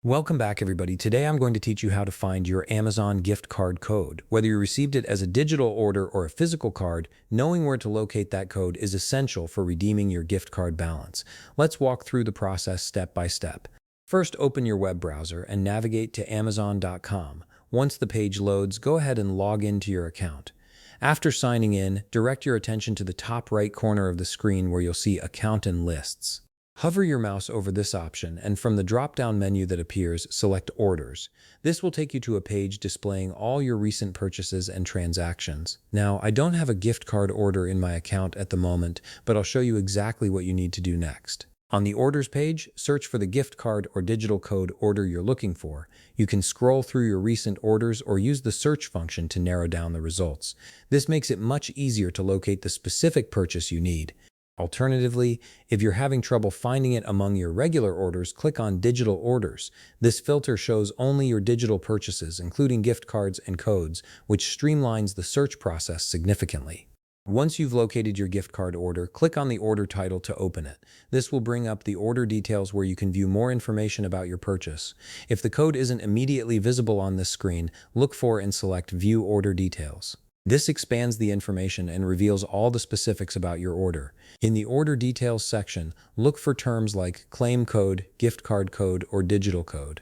Welcome back, everybody. Today I'm going to teach you how to find your Amazon gift card code. Whether you received it as a digital order or a physical card, knowing where to locate that code is essential for redeeming your gift card balance. Let's walk through the process step by step. First, open your web browser and navigate to Amazon.com. Once the page loads, go ahead and log into your account. After signing in, direct your attention to the top right corner of the screen where you'll see Account and Lists. Hover your mouse over this option, and from the drop-down menu that appears, select Orders. This will take you to a page displaying all your recent purchases and transactions. Now, I don't have a gift card order in my account at the moment, but I'll show you exactly what you need to do next. On the Orders page, search for the gift card or digital code order you're looking for. You can scroll through your recent orders or use the search function to narrow down the results. This makes it much easier to locate the specific purchase you need. Alternatively, if you're having trouble finding it among your regular orders, click on Digital Orders. This filter shows only your digital purchases, including gift cards and codes, which streamlines the search process significantly. Once you've located your gift card order, click on the order title to open it. This will bring up the order details where you can view more information about your purchase. If the code isn't immediately visible on this screen, look for and select View Order Details. This expands the information and reveals all the specifics about your order. In the Order Details section, look for terms like claim code, gift card code, or digital code.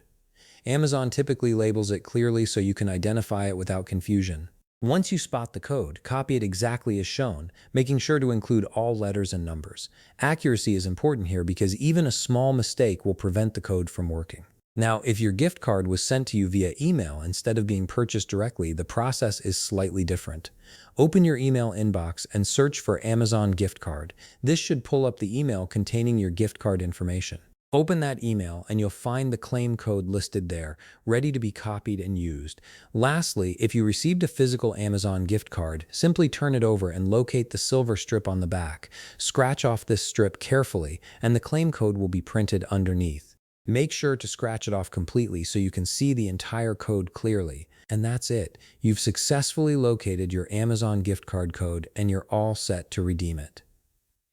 Amazon typically labels it clearly so you can identify it without confusion. Once you spot the code, copy it exactly as shown, making sure to include all letters and numbers. Accuracy is important here because even a small mistake will prevent the code from working. Now, if your gift card was sent to you via email instead of being purchased directly, the process is slightly different. Open your email inbox and search for Amazon gift card. This should pull up the email containing your gift card information. Open that email and you'll find the claim code listed there, ready to be copied and used. Lastly, if you received a physical Amazon gift card, simply turn it over and locate the silver strip on the back. Scratch off this strip carefully, and the claim code will be printed underneath. Make sure to scratch it off completely so you can see the entire code clearly. And that's it. You've successfully located your Amazon gift card code and you're all set to redeem it.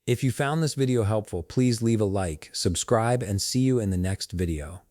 If you found this video helpful, please leave a like, subscribe, and see you in the next video.